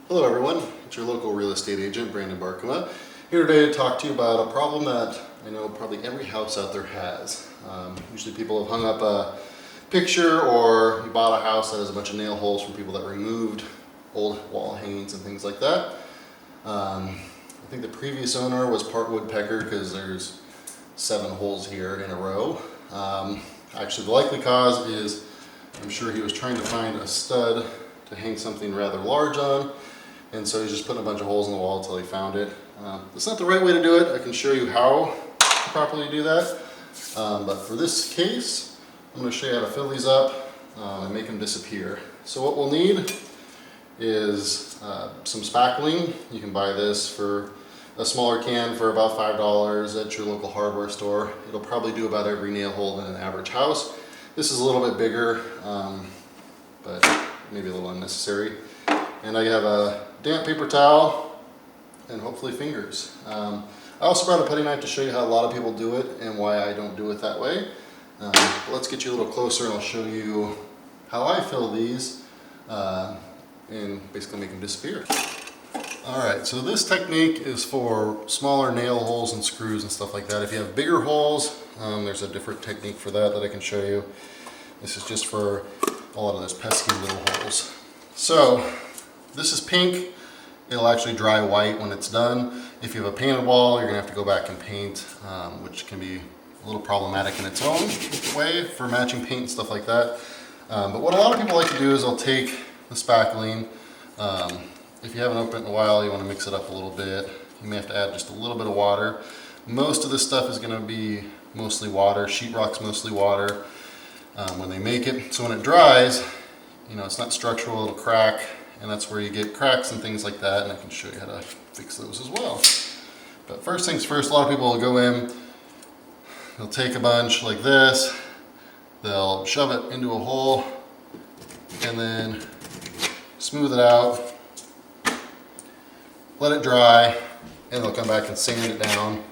Hello everyone, it's your local real estate agent, Brandon Barkema, here today to talk to you about a problem that I know probably every house out there has. Usually people have hung up a picture, or you bought a house that has a bunch of nail holes from people that removed old wall hangings and things like that. I think the previous owner was part woodpecker because there's 7 holes here in a row. Actually the likely cause is I'm sure he was trying to find a stud to hang something rather large on. And so he's just putting a bunch of holes in the wall until he found it. It's not the right way to do it. I can show you how to properly do that. But for this case, I'm going to show you how to fill these up and make them disappear. So what we'll need is some spackling. You can buy this for a smaller can for about $5 at your local hardware store. It'll probably do about every nail hole in an average house. This is a little bit bigger, but maybe a little unnecessary. And I have a damp paper towel and hopefully fingers. I also brought a putty knife to show you how a lot of people do it and why I don't do it that way. But let's get you a little closer and I'll show you how I fill these and basically make them disappear. Alright, so this technique is for smaller nail holes and screws and stuff like that. If you have bigger holes, there's a different technique for that I can show you. This is just for a lot of those pesky little holes. So this is pink. It'll actually dry white when it's done. If you have a painted wall, you're gonna have to go back and paint, which can be a little problematic in its own way for matching paint and stuff like that. But what a lot of people like to do is they'll take the spackling. If you haven't opened it in a while, you want to mix it up a little bit. You may have to add just a little bit of water. Most of this stuff is going to be mostly water. Sheetrock's mostly water when they make it. So when it dries, you know, it's not structural, it'll crack, and that's where you get cracks and things like that, and I can show you how to fix those as well. But first things first, a lot of people will go in, they'll take a bunch like this, they'll shove it into a hole, and then smooth it out, let it dry, and they'll come back and sand it down.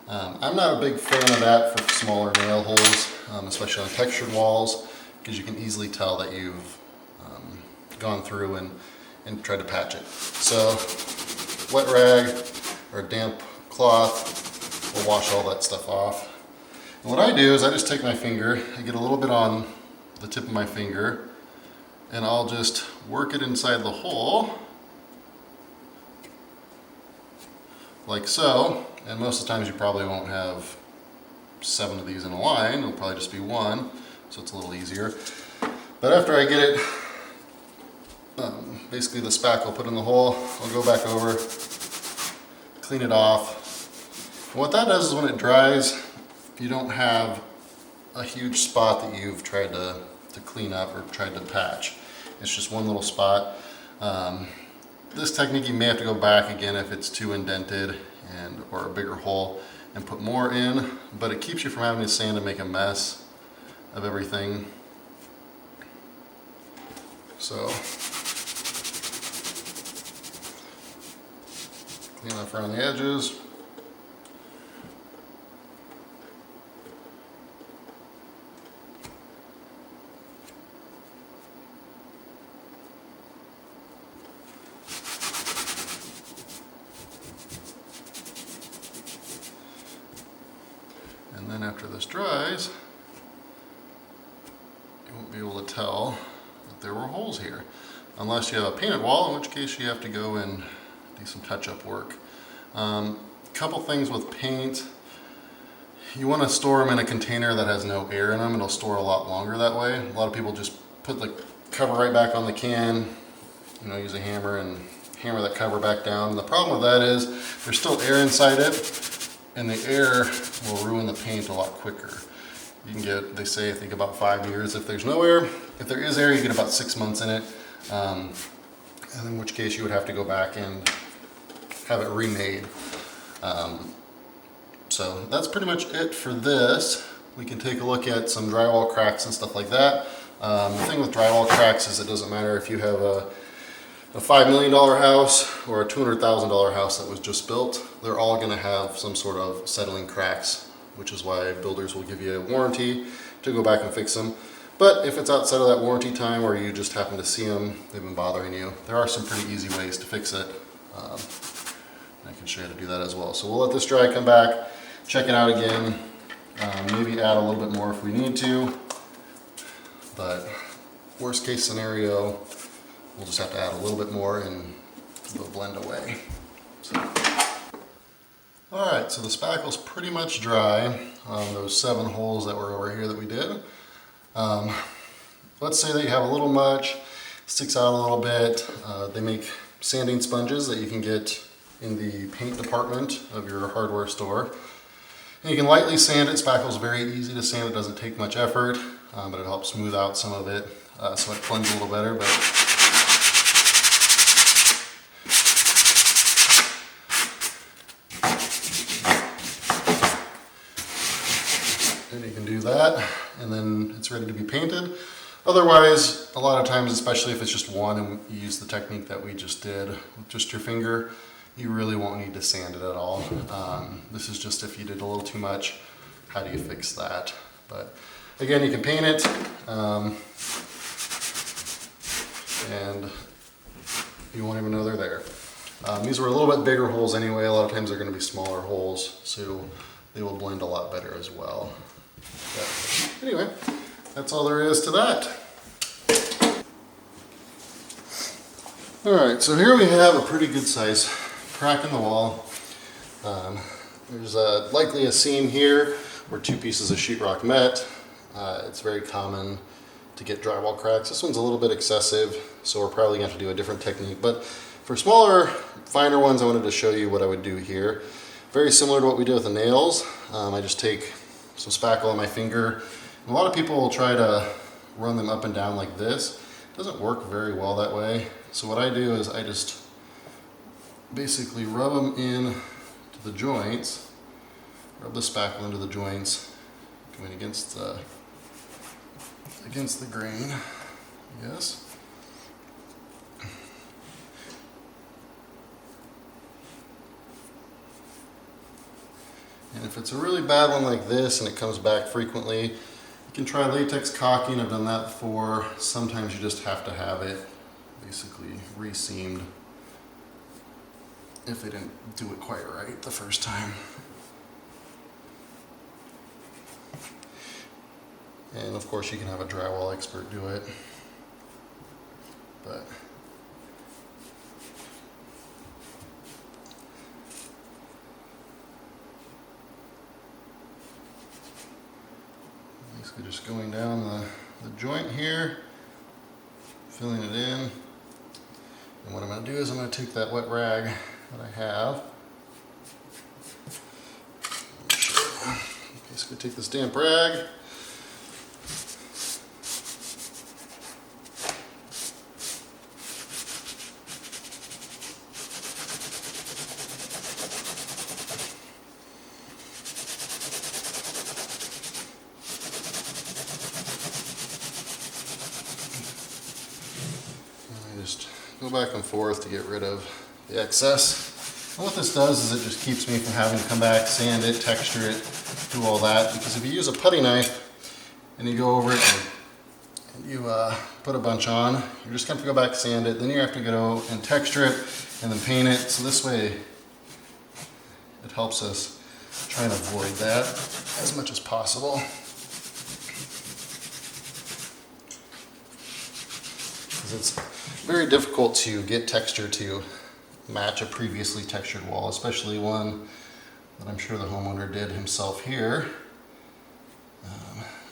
I'm not a big fan of that for smaller nail holes, especially on textured walls, because you can easily tell that you've gone through and tried to patch it. So wet rag or a damp cloth will wash all that stuff off. And what I do is I just take my finger, I get a little bit on the tip of my finger, and I'll just work it inside the hole like so. And most of the times you probably won't have 7 of these in a line, it'll probably just be 1, so it's a little easier. But after I get it, basically the spackle put in the hole, I'll go back over, clean it off. And what that does is when it dries, you don't have a huge spot that you've tried to clean up or tried to patch. It's just one little spot. This technique you may have to go back again if it's too indented or a bigger hole and put more in, but it keeps you from having to sand and make a mess of everything. So clean up around the edges. And then after this dries, you won't be able to tell that there were holes here. Unless you have a painted wall, in which case you have to go and do some touch-up work. Couple things with paint. You want to store them in a container that has no air in them. It'll store a lot longer that way. A lot of people just put the cover right back on the can, you know, use a hammer and hammer that cover back down. The problem with that is there's still air inside it, and the air will ruin the paint a lot quicker. You can get, they say, I think about 5 years if there's no air. If there is air, you get about 6 months in it, and in which case you would have to go back and have it remade. So that's pretty much it for this. We can take a look at some drywall cracks and stuff like that. The thing with drywall cracks is it doesn't matter if you have a $5 million house or a $200,000 house that was just built. They're all going to have some sort of settling cracks, which is why builders will give you a warranty to go back and fix them. But if it's outside of that warranty time or you just happen to see them, they've been bothering you, there are some pretty easy ways to fix it. I can show you how to do that as well. So we'll let this dry, come back, check it out again, maybe add a little bit more if we need to. But worst case scenario, we'll just have to add a little bit more and it'll blend away. Alright, so the spackle's pretty much dry on those 7 holes that were over here that we did. Let's say that you have a little much, sticks out a little bit. They make sanding sponges that you can get in the paint department of your hardware store. And you can lightly sand it. Spackle's very easy to sand, it doesn't take much effort, but it helps smooth out some of it so it blends a little better. And you can do that, and then it's ready to be painted. Otherwise, a lot of times, especially if it's just one and you use the technique that we just did with just your finger, you really won't need to sand it at all. This is just if you did a little too much, how do you fix that? But again, you can paint it, and you won't even know they're there. These were a little bit bigger holes anyway. A lot of times they're going to be smaller holes, so they will blend a lot better as well. But anyway, that's all there is to that. Alright, so here we have a pretty good size crack in the wall. There's likely a seam here where 2 pieces of sheetrock met. It's very common to get drywall cracks. This one's a little bit excessive, so we're probably going to have to do a different technique. But for smaller, finer ones, I wanted to show you what I would do here. Very similar to what we did with the nails. I just take some spackle on my finger. And a lot of people will try to run them up and down like this. It doesn't work very well that way. So what I do is I just basically rub them in to the joints, rub the spackle into the joints, going against the grain, yes. And if it's a really bad one like this and it comes back frequently, you can try latex caulking. I've done that before. Sometimes you just have to have it basically re-seamed if they didn't do it quite right the first time. And of course you can have a drywall expert do it, but basically just going down the joint here, filling it in. And what I'm going to do is I'm going to take that wet rag that I have. Basically take this damp rag, just go back and forth to get rid of the excess. And what this does is it just keeps me from having to come back, sand it, texture it, do all that. Because if you use a putty knife and you go over it and you put a bunch on, you're just going to go back, sand it, then you have to go and texture it and then paint it. So this way it helps us try and avoid that as much as possible. Because it's very difficult to get texture to match a previously textured wall, especially one that I'm sure the homeowner did himself here.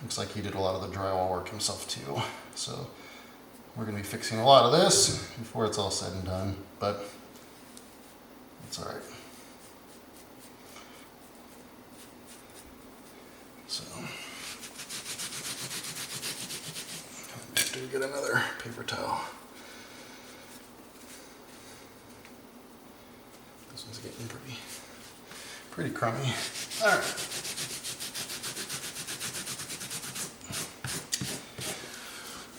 Looks like he did a lot of the drywall work himself too. So we're going to be fixing a lot of this before it's all said and done, but it's all right. So have to get another paper towel. This one's getting pretty crummy. All right.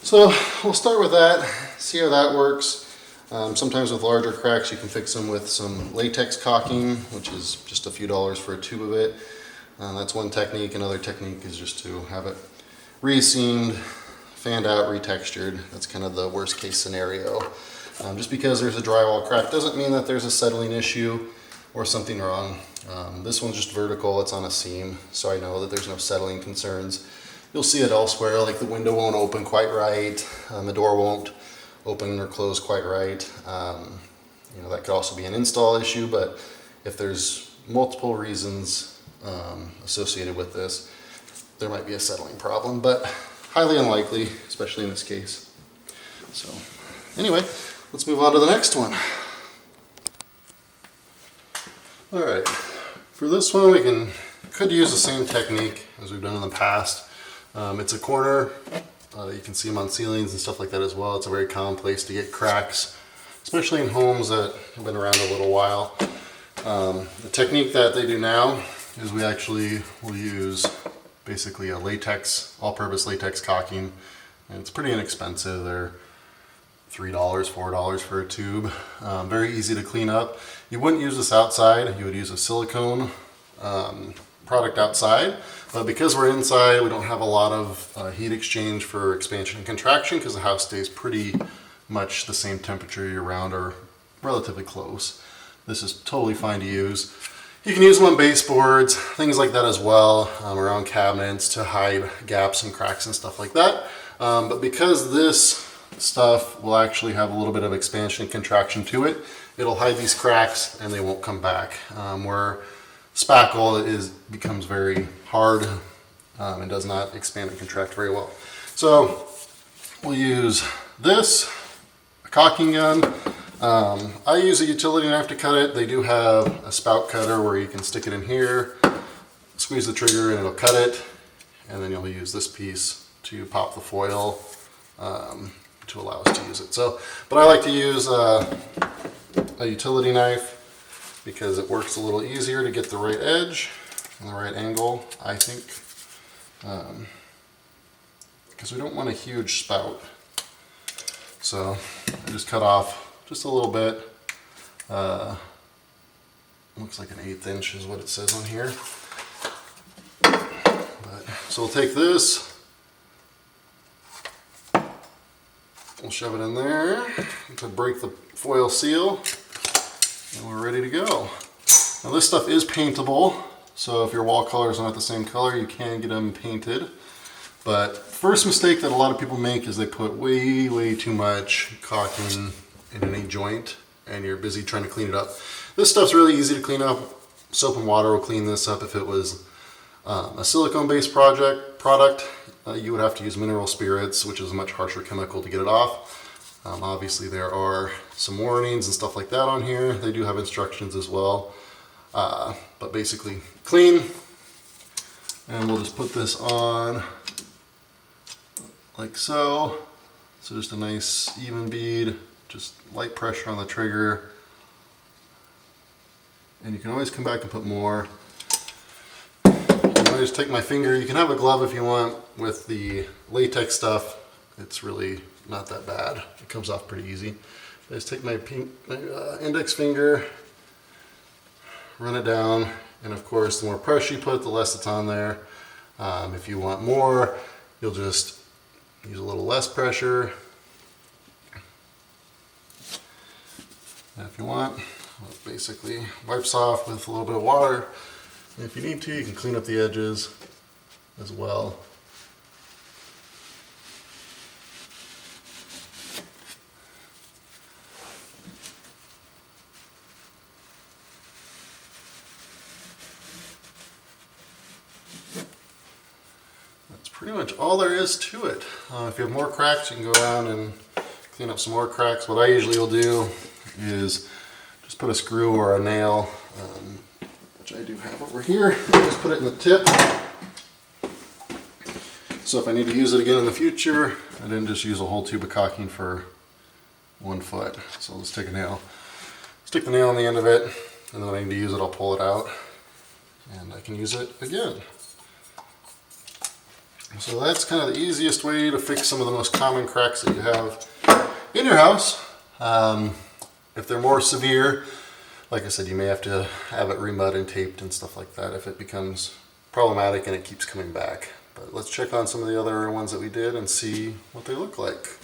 So we'll start with that, see how that works. Sometimes with larger cracks you can fix them with some latex caulking, which is just a few dollars for a tube of it. That's one technique. Another technique is just to have it re-seamed, fanned out, retextured. That's kind of the worst case scenario. Just because there's a drywall crack doesn't mean that there's a settling issue or something wrong. This one's just vertical, it's on a seam, so I know that there's no settling concerns. You'll see it elsewhere, like the window won't open quite right, the door won't open or close quite right. You know, that could also be an install issue, but if there's multiple reasons associated with this, there might be a settling problem, but highly unlikely, especially in this case. So anyway, let's move on to the next one. All right, for this one we could use the same technique as we've done in the past. It's a corner. You can see them on ceilings and stuff like that as well. It's a very common place to get cracks, especially in homes that have been around a little while. The technique that they do now is we actually will use basically a latex, all-purpose latex caulking, and it's pretty inexpensive. They're $3, $4 for a tube. Very easy to clean up. You wouldn't use this outside. You would use a silicone product outside, but because we're inside, we don't have a lot of heat exchange for expansion and contraction because the house stays pretty much the same temperature year round or relatively close. This is totally fine to use. You can use them on baseboards, things like that as well, around cabinets to hide gaps and cracks and stuff like that. But because this stuff will actually have a little bit of expansion and contraction to it, it'll hide these cracks and they won't come back. Where Spackle becomes very hard and does not expand and contract very well. So we'll use this, a caulking gun. I use a utility knife to cut it. They do have a spout cutter where you can stick it in here, squeeze the trigger and it'll cut it, and then you'll use this piece to pop the foil to allow us to use it. So, but I like to use a utility knife because it works a little easier to get the right edge and the right angle, I think, because we don't want a huge spout. So I just cut off just a little bit. Looks like an 1/8 inch is what it says on here. So we'll take this, we'll shove it in there to break the foil seal, and we're ready to go. Now this stuff is paintable, so if your wall colors aren't the same color, you can get them painted. But first mistake that a lot of people make is they put way too much caulking in any joint and you're busy trying to clean it up. This stuff's really easy to clean up. Soap and water will clean this up. If it was a silicone-based product, you would have to use mineral spirits, which is a much harsher chemical to get it off. Obviously there are some warnings and stuff like that on here. They do have instructions as well. But basically clean, and we'll just put this on like so. So just a nice even bead, just light pressure on the trigger. And you can always come back and put more. I just take my finger. You can have a glove if you want with the latex stuff. It's really not that bad. It comes off pretty easy. I just take my index finger, run it down, and of course the more pressure you put, the less it's on there. If you want more, you'll just use a little less pressure. And if you want, it basically wipes off with a little bit of water. And if you need to, you can clean up the edges as well. That's pretty much all there is to it. If you have more cracks, you can go around and clean up some more cracks. What I usually will do is just put a screw or a nail, which I do have over here. Just put it in the tip. So if I need to use it again in the future, I didn't just use a whole tube of caulking for 1 foot. So I'll just take a nail, stick the nail on the end of it, and then when I need to use it, I'll pull it out, and I can use it again. So that's kind of the easiest way to fix some of the most common cracks that you have in your house. If they're more severe, like I said, you may have to have it remud and taped and stuff like that if it becomes problematic and it keeps coming back. But let's check on some of the other ones that we did and see what they look like.